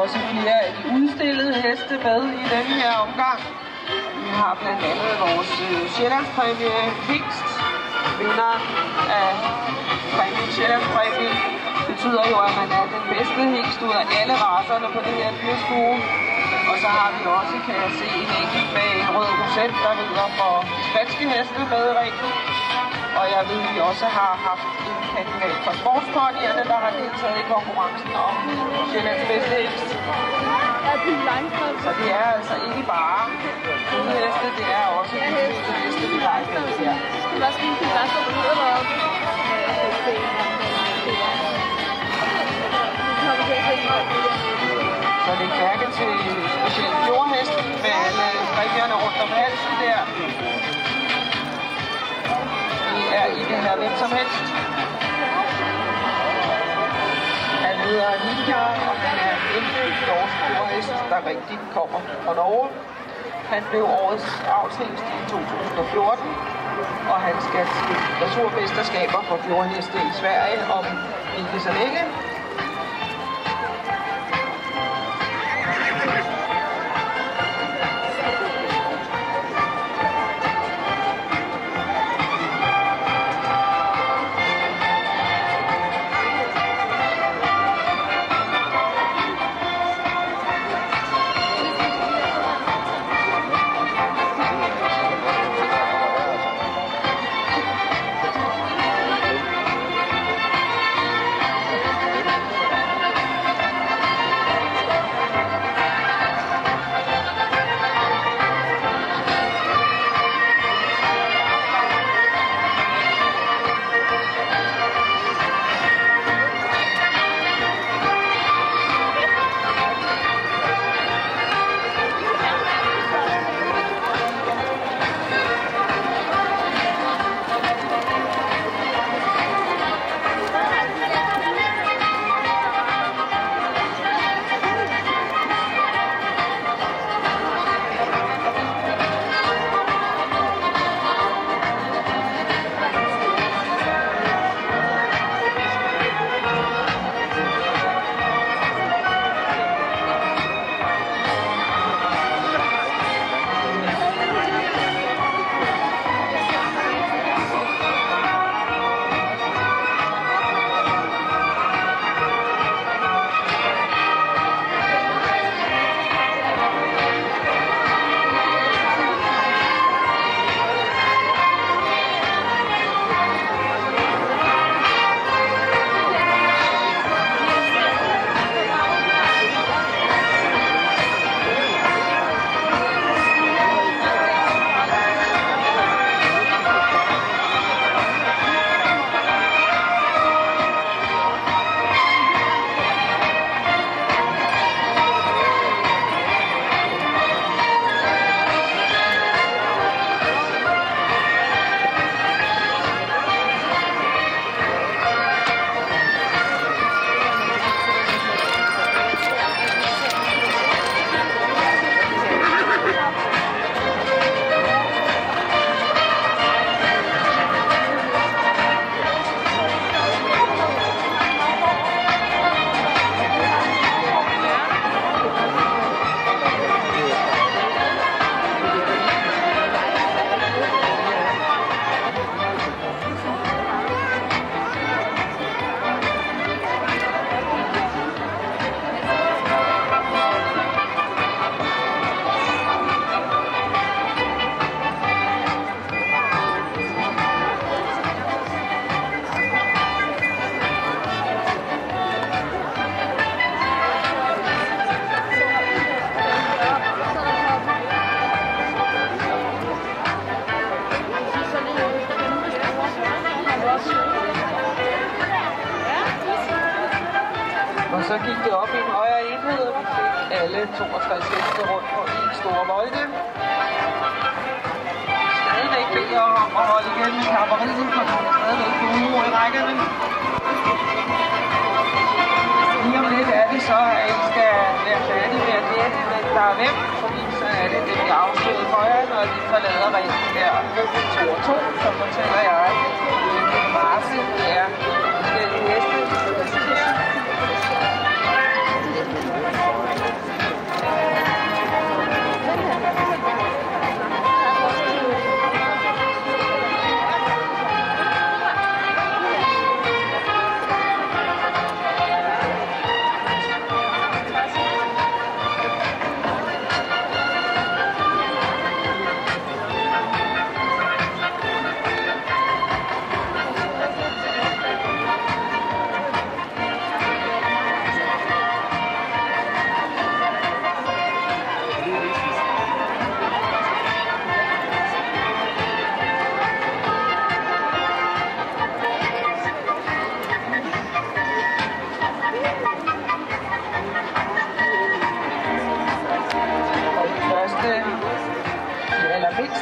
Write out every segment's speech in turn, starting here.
også flere af de udstillede heste med i denne her omgang. Vi har blandt andet vores Sjællandspræmie Hingst. Vinderen af præmien Sjællandspræmien betyder jo, at man er den bedste hingst ud af alle racerne på det her dyrskue. Og så har vi også, kan jeg se, en enkelt med en rød roset, der rider for spanske heste med i ringen. Og jeg ved, at vi også har haft en kandidat for sportsponyerne, der har deltaget i konkurrencen om Sjællands bedste hingst. Så det er altså ikke bare heste, det er også heste, vi har i det her. Så det er kærke til specielt fjordhesten med alle præmierne rundt om halsen der. Det er ikke her hvem som helst. Han hedder Ninja, og han er en norsk fjordhest, der rigtig kommer fra Norge. Han blev årets avlshingst i 2014, og han skal til naturmesterskaber for fjordheste i Sverige om ikke så længe. Og så gik det op i en højere enhed, og vi fik alle 62 heste rundt på en stor volde. Stadigvæk beder om at holde igen med kapperiet, for der er stadigvæk for uro i rækkerne. Lige om lidt er det så, at I skal være færdige med at gætte, hvem der er hvem, fordi så er det det, vi afslører for jer, når de forlader ringen der 2 og 2, så fortæller jeg, hvilken race det er forskellige heste.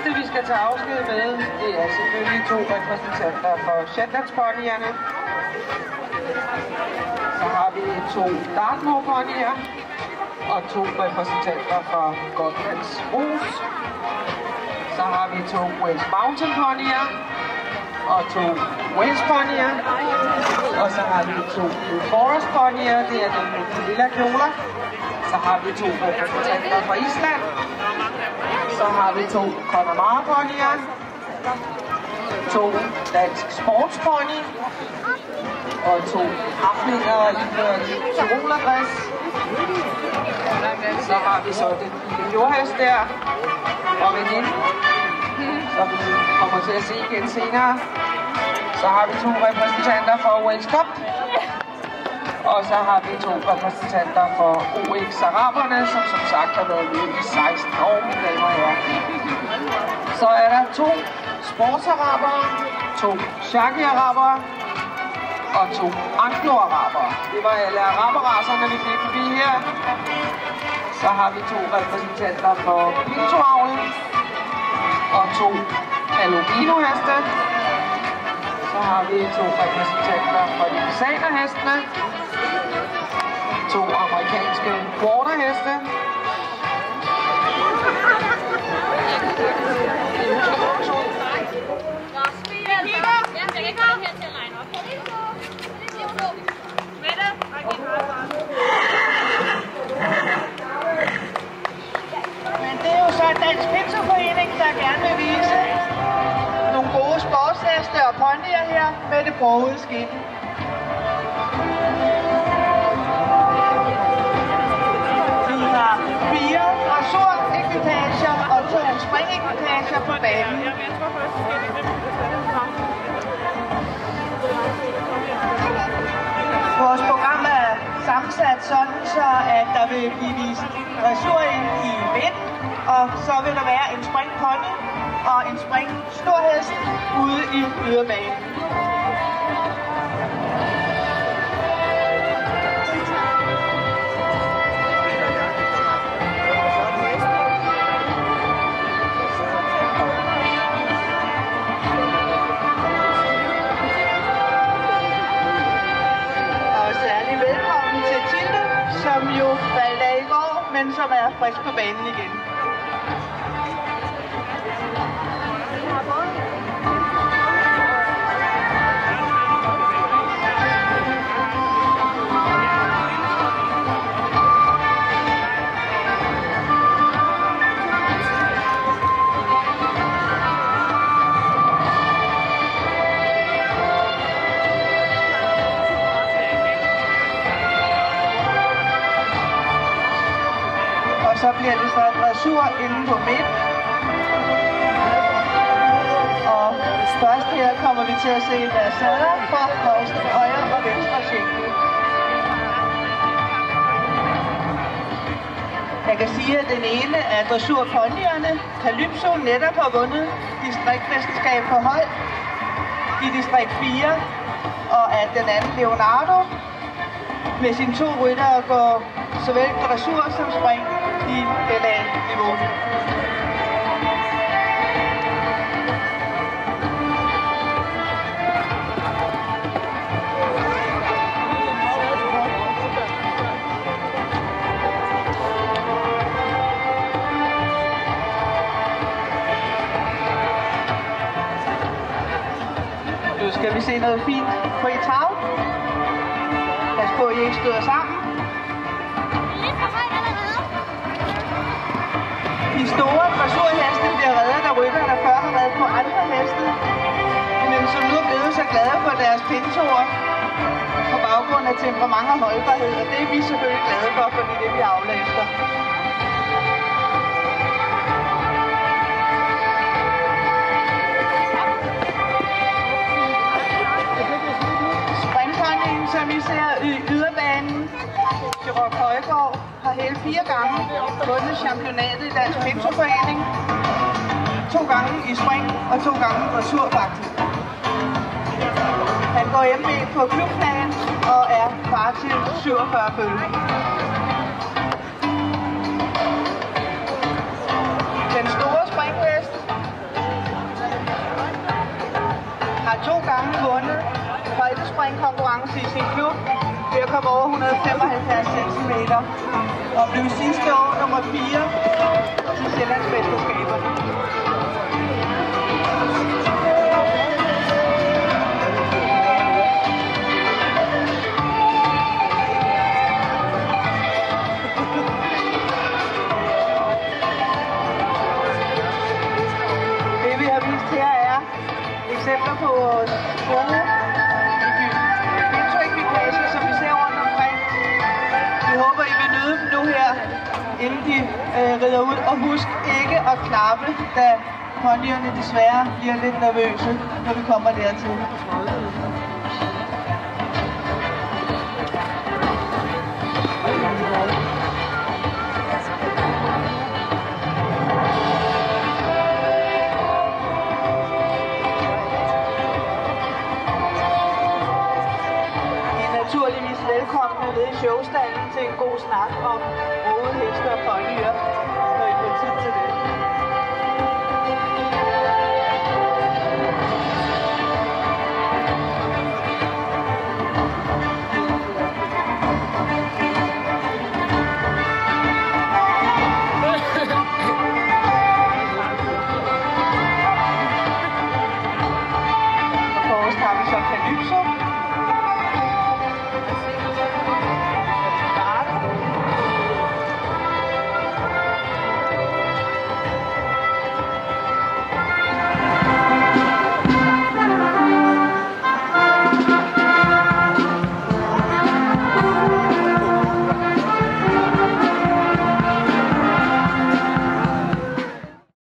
næste, vi skal tage afsked med, det er selvfølgelig 2 repræsentanter for Shetlandsponyerne. Så har vi 2 Dartmoor-ponyer og 2 repræsentanter for Gotlands Rus. Så har vi 2 Wales Mountain-ponyer og 2 Wales-ponyer. Og så har vi 2 New Forest-ponyer, det er dem med de lille kjoler. Så har vi 2 repræsentanter fra Island. Så har vi 2 Connemara-ponyer, 2 dansk sportspony og 2 haflinger iført tyroler-dress. Så har vi så den lille jordhest der og veninde, som vi kommer til at se igen senere. Så har vi 2 repræsentanter for Wales Cup. Og så har vi 2 repræsentanter for OX Araberne, som sagt har været med i 16 år, mine damer og herrer. Så er der 2 sportsarabere, 2 shaggy-arabere og 2 anglo-arabere. Det var alle araberracerne, vi fik forbi her. Så har vi 2 repræsentanter for pintoavlen og 2 albino-heste. Så har vi 2 repræsentanter for de fasanerhestene, 2 amerikanske quarterheste, men det er jo så Dansk Pinseforening, der gerne vil vise nogle gode sportsheste og ponyer her med det brogede skind. Vi har 4 dressurekvipager og 2 springekvipager på banen. Vores program er sammensat sådan, så at der vil blive vist dressur ind i midten, og så vil der være en springpony og en springstorhest ude i yderbanen. Og særlig velkommen til Tilde, som jo faldt af i går, men som er frisk på banen igen. Så bliver det så dressur inde på midten. Og først her kommer vi til at se deres sadler fra højre og venstre skænkel. Jeg kan sige, at den ene af dressurponyerne, Calypso, netop har vundet distriktmesterskab på hold i distrikt 4. Og at den anden, Leonardo, med sine 2 ryttere går såvel dressur som spring i LA-niveau. Nu skal vi se noget fint på i tag. Pas på, at I ikke støder sammen. De store dressurheste bliver reddet af rytter, der før har været på andre heste, men som nu er blevet så glade for deres pintoer på baggrund af temperament og holdbarhed, og det er vi selvfølgelig glade for, fordi det er vi avler efter. Springponyen, som I ser i yderbanen, Chirok Højgaard, har hele 4 gange vundet championatet i Dansk Pinseforening. 2 gange i spring og 2 gange dressur faktisk. Han går MB på klubplan og er far til 47 følge. Den store springhest kom over 175 cm og blev sidste år nummer 4 til Sjællandsmesterskaberne. Det vi har vist her er eksempler på vores gode indtryk-vikager, som vi ser rundt omkring. Vi håber, I vil nyde dem nu her, inden de rider ud. Og husk ikke at klappe, da ponyerne desværre bliver lidt nervøse, når vi kommer dertil. Naturligvis velkomne ved i showstallen til en god snak om rode, heste og ponyer.